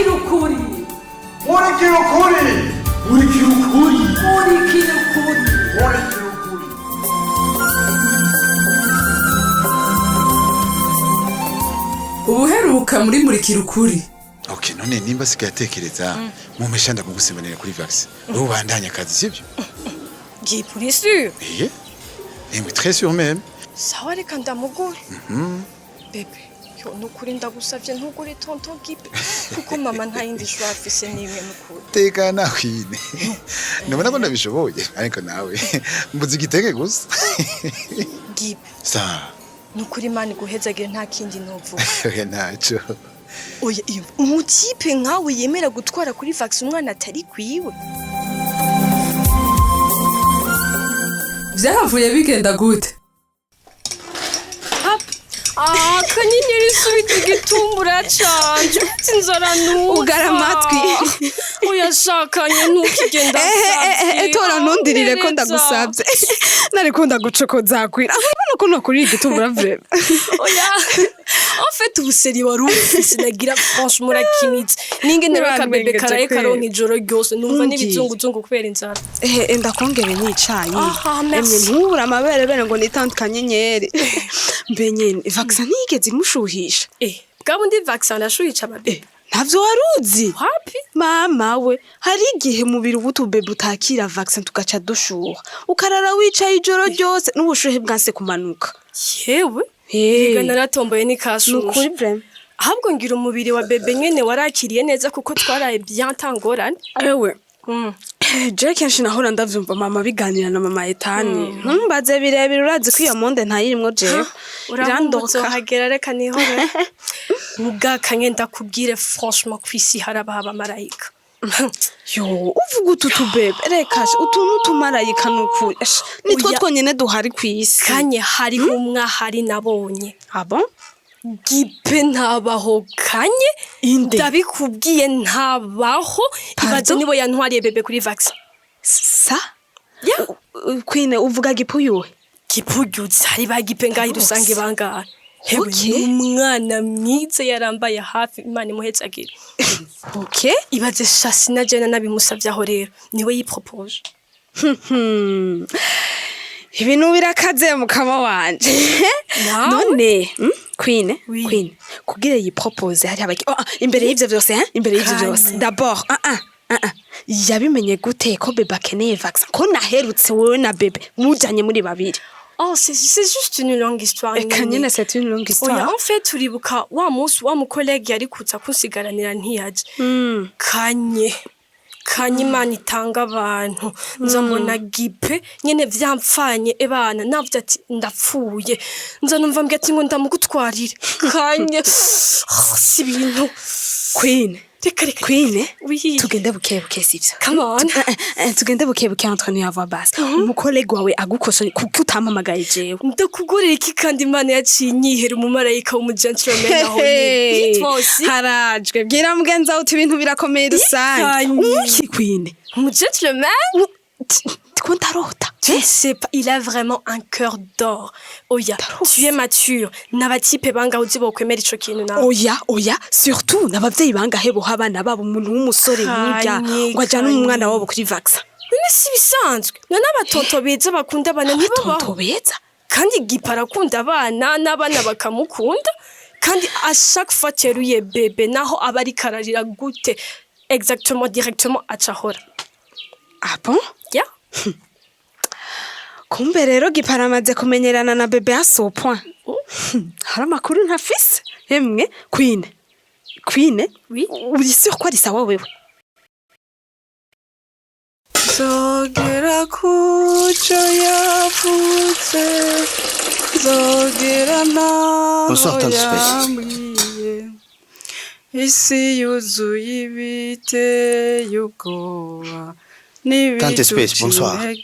Murikira ukuri. Murikira ukuri. Murikira ukuri. Murikira ukuri. Murikira ukuri. Ubuheruka muri Murikira ukuri. Okay, none nimba sigatekereza mumesha ndamugusemanira kuri vax. Wowe bandanya akazi sibyo? Gihe pour sûr. Mais très sûr même. Sawa reka ndamugure. Bebe, yo nukuri ndagusavye ntugure tonton Gipe kuko mama nta yindi shwa afise nimwe mukuru. Teka nakwine. Nubona ko ndabishoboye ariko nawe mbuzi giteke gusa. Gipe. Sa. Nukuri mani guhezagire nta kindi novuga. Oya naco. Oya iyo umutipe nkawe yemera gutwara kuri vax umwana atari kwiwe. Vyahavuye bigenda gute? Kanyenyeri subita igitumbura canje inzara nuka ugara amatwi oya shakanye ntukigenda tora ntundirire ko ndagusabye nariko ndagucokoza kwira urabona ko nokuri igitumbura vrema oya en fait ubuseri wari ufise nagira franchement murakinitse ningene reka bebe karaye karonka ijoro ryose numva n'ibizunguzungu kubera inzara ndakongere n'icayi emwe ntubura amabere bene ngo nitante kanyenyeri mbenye vaccine nigeze mushuhisha bwabo ndi vaccine ashuhisha ababebe ntavyo waruzi wapi mama we hari igihe mubiri ubutubebe utakira vaccine tugaca dushuha ukarara wicaye ijoro ryose n'ubushuhe bwanse kumanuka yewe Ega naratomboye ni kashusha. Nukuri vrema. Ahubwo ngira umubiri wa bebe nyene warakiriye neza kuko twaraye bien tangorane. Ewe. Je kenshi nahora ndavyumva mama biganira na mama Etani. Ntumbaze birebire urazi ko iyo monde ntayirimwo je. Urandoka hagera reka nihore. Mugakanye ndakubwire franchement kwisi haraba abamarayika. Yo, uvuga utubebe reka utuntu tumarayika nukuri. Nitwo twonyene duhari kwisi. Kanye hari umwa hari nabonye. Abo? Gipe ntabaho kanye ndabikubwiye ntabaho ibaze nibo yantwariye bebe kuri vaccine. Sa? Ya, kwine uvuga gipuyuwe. Gipuyuze hari bagipe ngahi rusange bangahe. Hewe umwana mwiza yarambaye hafi Imana imuhetse agira. Okay, ibaze shasi na jena nabimusavye aho rero niwe yipropose. Ibintu birakaze mukama wanje. None, Queen, Queen, kugira yipropose hari abaki imbere y'ivyo vyose, imbere y'ivyo vyose. D'abord, yabimenye gute ko bebe akeneye vaccine ko naherutse wewe na bebe mujanye muri babiri. Oh, c'est juste une longue histoire. Kanyene c'est une longue histoire. Oui, en fait, turibuka wa munsi wa mu collègue yari kutsa kunsigaranira ntiyaje. Kanye Imana itanga abantu. Nza mbona Gipe nyene vyamfanye ebana navuze ati ndapfuye. Nza numva mbye ati ngo ndamugutwarire. Kanye si bintu. Queen. Queen, oui. Tugende bukebuke sivyo. Come on. Tugende bukebuke entre nous avoir base. Umukolego wawe agukosoni kuko utampamagaye jewe. Ndakugorera iki kandi Imana yaciye inyihera umumarayika w'umugentleman aho ni. Hitwosi. Harajwe bwira mugenza uti ibintu birakomeye rusange. Umuki Queen. Umugentleman? Ko ndarota. Tu sais pas, il a vraiment un cœur d'or. Oya, tu es mature. N'abatipe banga uzi bokwemera ico kintu nawe. Oya, surtout n'abavyeyi bangahe bo habana babo umuntu w'umusore nk'urya ngo ajana umwana wabo kuri vaccine. None si bisanzwe. None abatonto beza bakunda abana ntibabaho. Abatonto beza? Kandi Gipara akunda abana n'abana bakamukunda. Kandi à chaque fois teruye bebe naho abari kararira gute exactement directement acahora. Ah bon? Ya? Kumbe rero Gipara amaze kumenyerana na bebe à ce point. Hari amakuru ntafise. Emwe Queen. Oui. Uri sûr ko ari sawa wewe? Zogera kuco yapfutse zogera naho isi yuzuye ibiteye ubwoba Tante Space, bonsoir.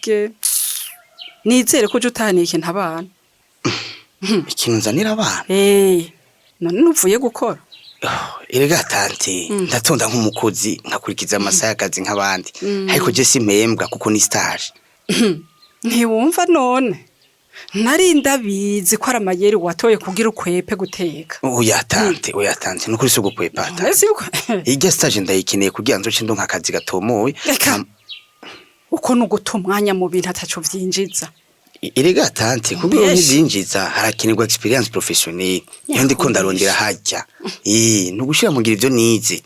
Nizere ko utanike ntabana. Ikintu nzanira abana. None nuvuye gukora. Erega tante, ndatonda nk'umukozi nkakurikiza amasaha y'akazi nk'abandi. Ariko je simpembwa kuko ni stage. Ntiwumva none. nari ndabizi ko ari amayeri watoye kugira ukwepe guteka. Oya tante nukuri si ugukwepa tante. Ese uko Irya stage ndayikeneye kugira nzoce ndonka akazi gatomowe. uko nuguta umwanya mu bintu ataco vyinjiza. Erega tante kugira ntizinjiza harakenerwa experience professionnelle. Iyo ndiko ndarondera hajya. Nugushira mu ngira ivyo nize.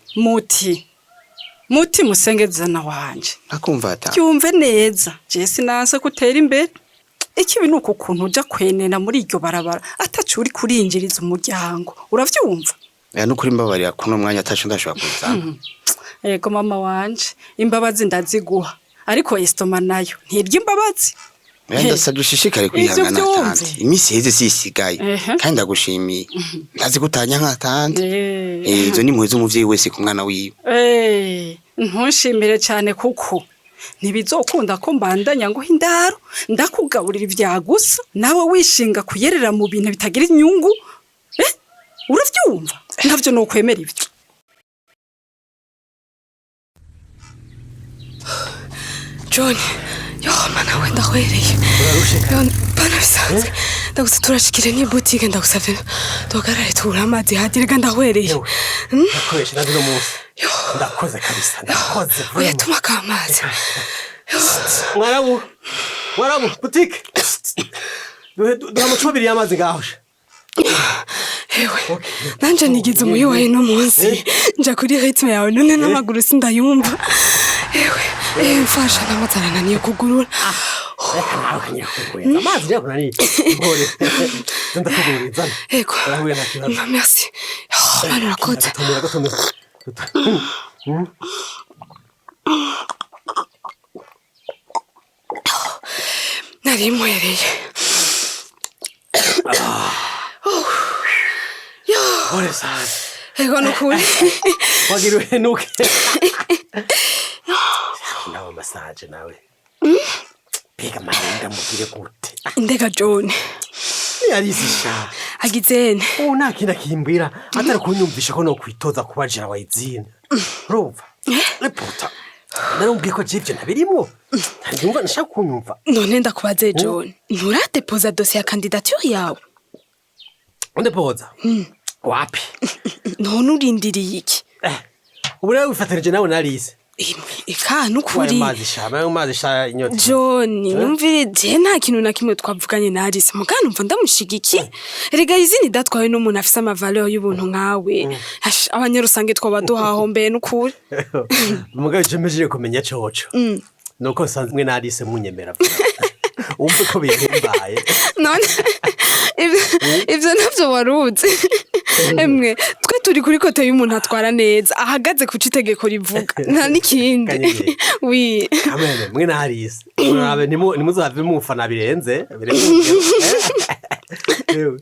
Muti musengezana wanje. Akumva ata. Cyumve neza. Je sinanse kutera imbere. Ikibi nuko kuntu uja kwenena muri iryo barabara atacu uri kurinjiriza umuryango. Uravyumva? Nukuri mbabarira kuno mwanya atacu ndashobora kuza. Ego mama wanje, imbabazi ndaziguha. Ariko estoma nayo ntirya imbabazi. Ndasabye ushishikare kwihangana tante. Imisi heze sisigaye kandi ndagushimiye. Ndazi kutanya nka tante. Izo ni muhezo umuvyeyi wese ku mwana wiwe. Ntushimire cyane kuko ntibizokunda ko mbandanya ngo hindaro ndakugaburira ivyagusa nawe wishinga kuyerera mu bintu bitagira inyungu. Uravyumva? Ntavyo no kwemera ivyo. John, yo mana we ndahwereye. Bana bisanzwe. Ndaguse turashikire ni boutique ndagusavye. Dogarare tugura amazi hadirega ndahwereye. Nakoresha nazi no munsi. Ndakoze kabisa. Ndakoze. Oya tuma kamazi. Mwarabu boutique. Duhamucubiri y'amazi ngaho. Ewe, nanje nigize umuyoboye no munsi. Nja kuri ritme yawe none n'amaguru sindayumva. Ewe, mfasha n'amatara niyo kugurura. Reka nawe kanyakugurira. Amazi rero nani. Ngore. Ndakugurira. Ego. Merci. Manu rakoze. Nari mwereye. Ore sana. Ego nukuri. Wagiruhe nuke. Nawe massage nawe. Pega marinda mugire gute. Ndega John. Yarisisha. Agizene. Nta kintu kimbwira atari kunyumvisha ko no kwitoza kubajira wayizina. Urumva? Reporta. Narumbwiye ko jivyo ntabirimo. Ndumva nshaka kunyumva. None ndakubaze John. Nturadeposa dossier ya candidature yawe? Undepoza? Wapi? None urindiriye iki? Ubu rero wifatanije nawe narise. Eka nukuri. Mazi sha inyota. John, numvire je nta kintu na kimwe twavuganye na Alice. Mugana umva ndamushigiki. Erega izini datwawe no muntu afise amavaleur y'ubuntu nkawe. Abanyarusange twabaduhaho mbe nukuri. Mugabe jemeje kumenya coco. Nuko sanzwe na Alice munyemera. Umve ko bihimbaye. None ivyo navyo waruzi. Emwe twe turi kuri kote y'umuntu atwara neza ahagaze ku citegeko rivuga nta nikindi. Oui. Kamene mwe na Alice. Murabe nimuzave mufana birenze.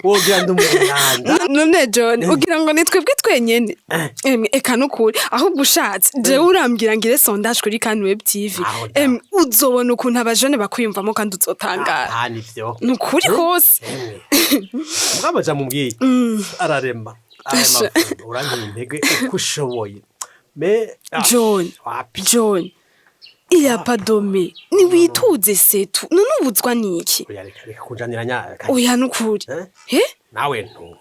Wogira ndumwana. None John ugira ngo nitwebwe twenyene. Emwe eka nukuri ahubwo ushatse je urambwira ngire sondage kuri kan web TV. Uzobona ukuntu abajone bakuyumvamo kandi uzotangara. Nivyo. Nukuri hose. Mugabo jamubwiye. Ararema. Urangiye intege ukushoboye. John. Il y a pas d'homme. Ni wituze setu. None ubuzwa niki? Reka kujaniranya. Oya nukuri. Nawe ntu.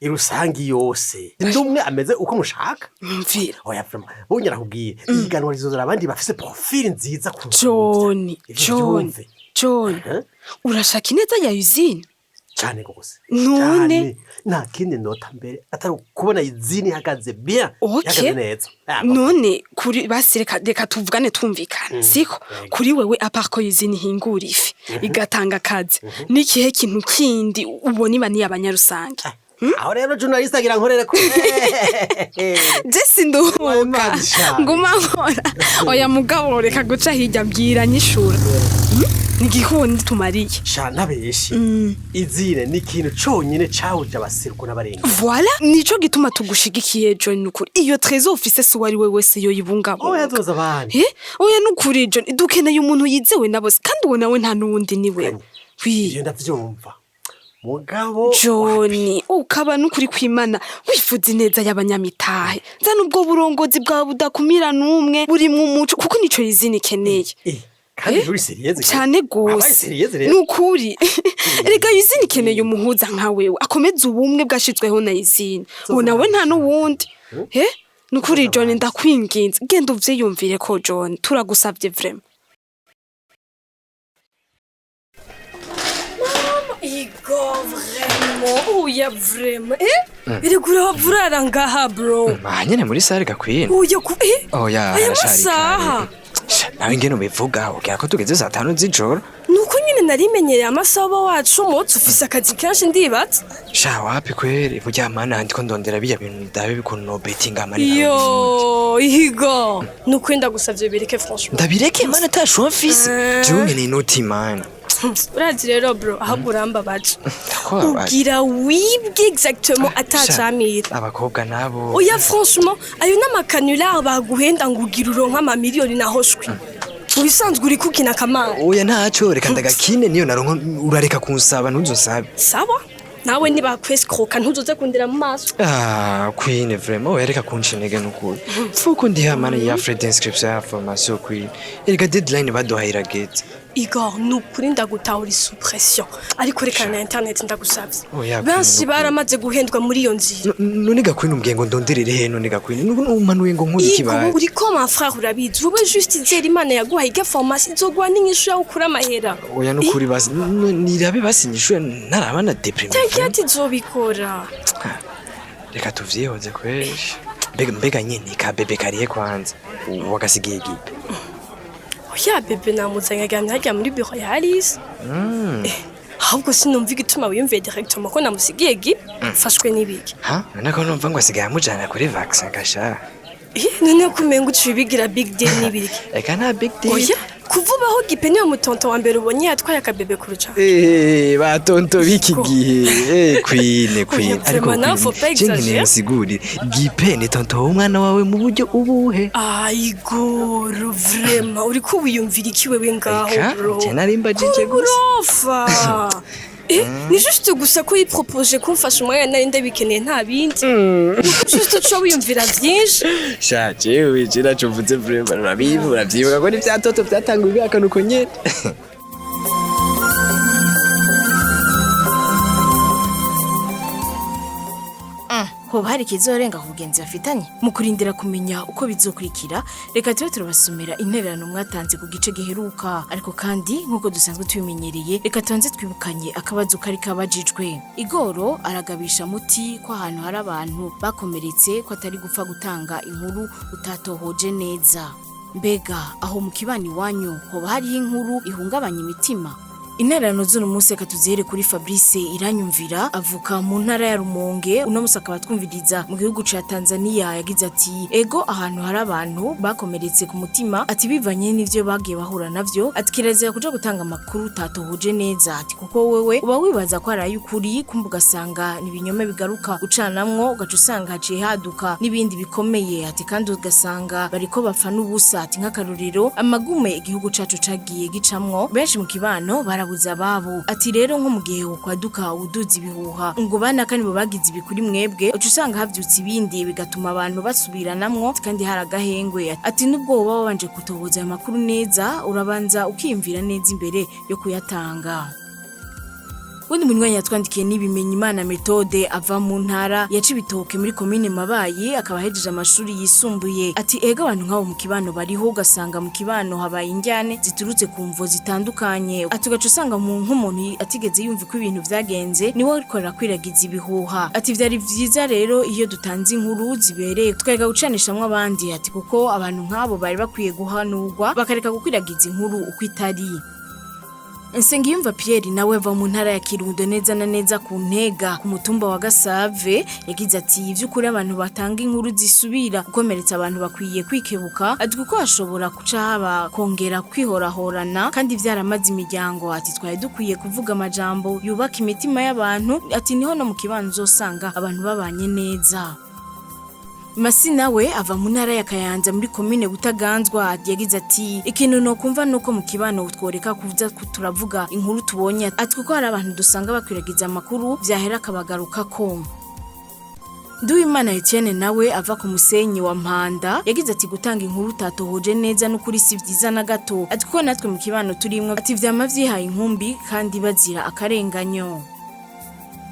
Irusangi yose. Ndumwe ameze uko mushaka. Mvira. Oya vrema. Bonyera kubwiye. Iganwa rizozara abandi bafise profile nziza ku. John. Urashaka ineza ya usine? Cyane gose. None nta kindi ndota mbere atari kubona izini hagaze bien. Hagaze neza. None kuri basireka tuvugane twumvikana. Siko kuri wewe aparko izini hingura ifi igatanga akazi. Nikihe kintu kindi ubona ibani y'abanyarusange? Aho rero journalist agira nkorere ko. Jesi nduhuka. Nguma nkora. Oya mugabo reka guca hirya mbwira nyishura. Nigikundi tumariye. Shana beshi. Izine ni kintu conyine cawuje abasiruko n'abarenga. Voilà, nico gituma tugushigikiye John nukuri. Iyo trésor office so wari we wese yo yibungabo. Oya zoza bana. Oya nukuri John, dukeneye umuntu yizewe nabose kandi uwo nawe nta nundi ni wewe. Iyo ndavyumva. Mugabo John, ukaba nukuri kwimana wifuza neza y'abanyamitahe. Nza nubwo burongozi bwa budakumira numwe buri mu muco kuko nico izini keneye. kandi uri serieze cyane gose nukuri erega Yizine ikeneye umuhuza nka wewe akomeza ubumwe bwashitsweho na Yizine ubu nawe nta n'uwundi nukuri John ndakwinginze genda uvyiyumvire ko John turagusavye vraiment. Igor vraiment uya vraiment birigura vurara ngaha bro nyene muri sare gakwine uya oya arashari nawe ngene ubivuga ugira ko tugeze saa 5 z'ijoro nuko nyine narimenyereye amasaha wacu mutse ufise akazi kenshi ndibatse sha wapi kweri burya mana ndiko ndondera biya bintu ndabe bikuntu no betting amani yo Igor nuko ndagusavye bireke franchement ndabireke mana tasho office jumwe ni noti man urazi rero bro ahubwo urambabaje ugira wibwe exactement atacamira abakobwa nabo oya franchement ayo n'amakanula baguhenda ngo ugira uronka amamiliyoni nahoshwe ubisanzwe uri kukina kamanga oya ntaco reka ndagakine niyo naronka urareka kunsaba ntuzonsabe sawa nawe niba kwescroka ntuzoze kundira mu maso queen vraiment reka kunshinege nukuri fuko ndi hamana ya Fred inscription ya formation queen erega deadline badohayira gate Igor nukuri ndagutahura sous pression ariko reka na internet ndagusavye benshi baramaze guhendwa muri iyo nzira none gakwine umbwiye ngo ndonderere he none gakwine numanuye ngo nkuri kibaye uri ko mon frère urabizi wowe juste izera Imana yaguha iga formation izogwa n'inyishu yawe ukura amahera oya nukuri basi nirabe basinyishuye narabana deprime Tankiyati zobikora reka tuvyihoze kweshi mbega nyene ka bebe kariye kwanza wagasigiye gipe oya bebe namuzanye agamye hajya muri bureau ya Alice ahubwo sinumva igituma wiyumviye directement ko namusigiye gipe fashwe n'ibiki none ko numva ngo asigaye amujana kuri vaccin gasha none kumenga ucibigira big deal n'ibiki eka nta big deal oya kuvubaho gipe niyo mutonto wa mbere ubonye yatwaye akabebe kuruca batonto biki gihe queen ariko cyengene musiguri gipe ni tonto w'umwana wawe mu buryo ubuhe Igor vraiment uri ko wiyumvira iki wewe ngaho bro narimba jije gusa ni juste gusa ko yipropoje kumfasha umwanya nari ndabikeneye nta bindi juste cyo wiyumvira byinshi sha jewe jira cuvuze vraiment urabibura byibuka ko ni byatoto byatanguye akanuko nyene hoba hari kizorenga kugenzi bafitanye mu kurindira kumenya uko bizokurikira reka tube turabasomera intererano mwatanze ku gice giheruka ariko kandi nkuko dusanzwe tubimenyereye reka tubanze twibukanye akabazo kari kabajijwe Igoro aragabisha muti ko ahantu hari abantu bakomeretse ko atari gupfa gutanga inkuru utatohoje neza mbega aho mu kibani wanyu hoba hari inkuru ihungabanya imitima intererano z'uno munsi reka tuzihere kuri Fabrice Iranyumvira avuka mu ntara ya Rumonge uno munsi akaba twumviriza mu gihugu ca Tanzania yagize ati ego ahantu hari abantu bakomeretse ku mutima ati bivanye n'ivyo bagiye bahura navyo ati kirazira kuja gutanga amakuru utatohoje neza ati kuko wewe uba wibaza ko ari ay'ukuri kumva ugasanga nibinyome bigaruka gucanamwo ugaca usanga haciye haduka n'ibindi bikomeye ati kandi ugasanga bariko bapfa n'ubusa ati nk'akarorero amagume igihugu cacu cagiye gicamwo benshi mu kibano barabuza babo ati rero nko mu gihe ukwaduka uduzi ibihuha ngo bana kandi bo bagize ibikuri mwebwe uca usanga havyutse ibindi bigatuma abantu basubiranamwo kandi haragahengwe ati nubwo baba babanje kutoboza amakuru neza urabanza ukiyumvira neza imbere yo kuyatanga Wundi munywanyi yatwandikiye n'ibimenye Imana Methode ava mu ntara ya Cibitoke muri commune Mabayi akaba hejeje amashuri yisumbuye ati ega abantu nk'abo mu kibano bariho ugasanga mu kibano habaye injyane ziturutse ku mvo zitandukanye atugaca usanga mu nk'umuntu atigeze yumva ko ibintu vyagenze niwe arikorera kwiragiza ibihuha ati vyari vyiza rero iyo dutanze inkuru zibereye twega gucanishamwe abandi ati kuko abantu nk'abo bari bakwiye guhanurwa bakareka gukwiragiza inkuru uko itari Nsengiyumva Pierre nawe va mu ntara ya Kirundo neza na neza ku ntega ku mutumba wa Gasave yagize ati ivy'ukuri abantu batanga inkuru zisubira gukomeretsa abantu bakwiye kwikebuka ati kuko hashobora kuca haba kongera kwihorahorana kandi vyaramaze imiryango ati twaye dukwiye kuvuga amajambo yubaka imitima y'abantu ati niho no mu kibanzo uzosanga abantu babanye neza Masi nawe ava mu ntara ya Kayanza muri commune Butaganzwa yagize ati ikintu no kumva nuko mu kibano utworeka kuvuza turavuga inkuru tubonye ati kuko hari abantu dusanga bakwiragiza amakuru vyahera kabagaruka ko Nduwimana Etienne nawe ava ku musenyi wa Mpanda yagize ati gutanga inkuru utatohoje neza n'ukuri si vyiza na gato ati ko natwe mu kibano turimwo ati vyama vyihaye inkumbi kandi bazira akarenganyo.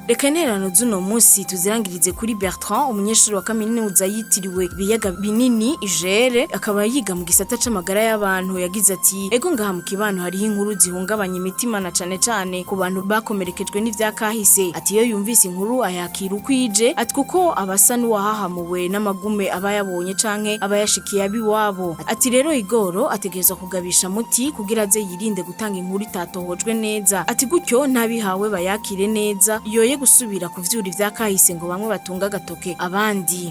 Reka intererano z'uno munsi tuzirangirize kuri Bertrand umunyeshuri wa kaminuza yitiriwe ibiyaga binini Igere akaba yiga mu gisata c'amagara y'abantu yagize ati ego ngaha mu kibano hariho inkuru zihungabanya imitima na cane ku bantu bakomerekejwe n'ivyakahise ati iyo yumvise inkuru ayakira ukwije ati kuko abasa n'uwahahamuwe n'amagume aba yabonye canke aba yashikiye abiwabo ati rero Igoro ategerezwa kugabisha muti kugira aze yirinde gutanga inkuru itatohojwe neza ati gutyo ntabihawe bayakire neza yoye gusubira kuvyura ivyakahise ngo bamwe batunga agatoke abandi.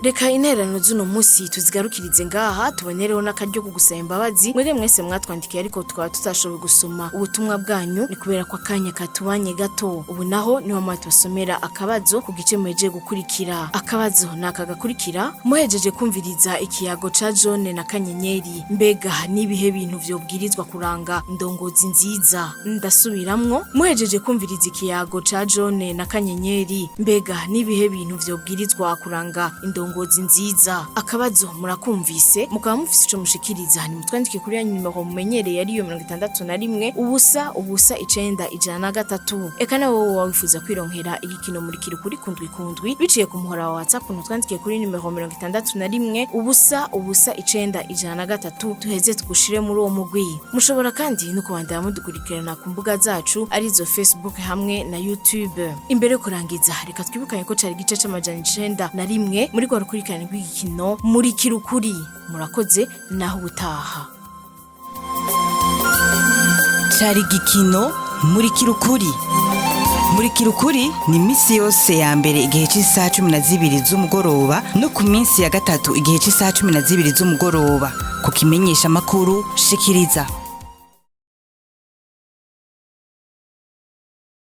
Reka intererano z'uno munsi tuzigarukirize ngaha tubonereho n'akaryo ko gusaba imbabazi mwere mwese mwatwandikiye ariko twaba tutashoboye gusoma ubutumwa bwanyu ni kubera ko akanya katubanye gato ubu naho niho mwatubasomera akabazo ku gice muhejeje gukurikira. Akabazo naka gakurikira muhejeje kumviriza ikiyago ca John na Kanyenyeri mbega nibihe bintu vyobwirizwa kuranga indongozi nziza ndasubiramwo muhejeje kumviriza ikiyago ca John na Kanyenyeri mbega nibihe bintu vyobwirizwa kuranga indongozi nziza. Akabazo murakumvise mukaba mufise ico mushikiriza ni mutwandike kuri ya nimero mumenyereye ariyo 61 ubusa 9 eka nawe wawifuza kwironkera igikino murikira ukuri kundwi biciye ku muhora wa WhatsApp mutwandike kuri nimero 61 ubusa 9 tuheze tugushire muri uwo mugwi. Mushobora kandi no kubandanya mudukurikirana ku mbuga zacu arizo Facebook hamwe na YouTube. Imbere kurangiza reka twibukanye ko cari gice c'amajana 9 muri gukurikirana igikino murikira ukuri. Murakoze naho ubutaha. Cari igikino murikira ukuri. Murikira ukuri ni misi yose ya mbere igihe cy'isaha 12 z'umugoroba no ku minsi ya gatatu igihe cy'isaha 12 z'umugoroba ku kimenyesha makuru shikiriza.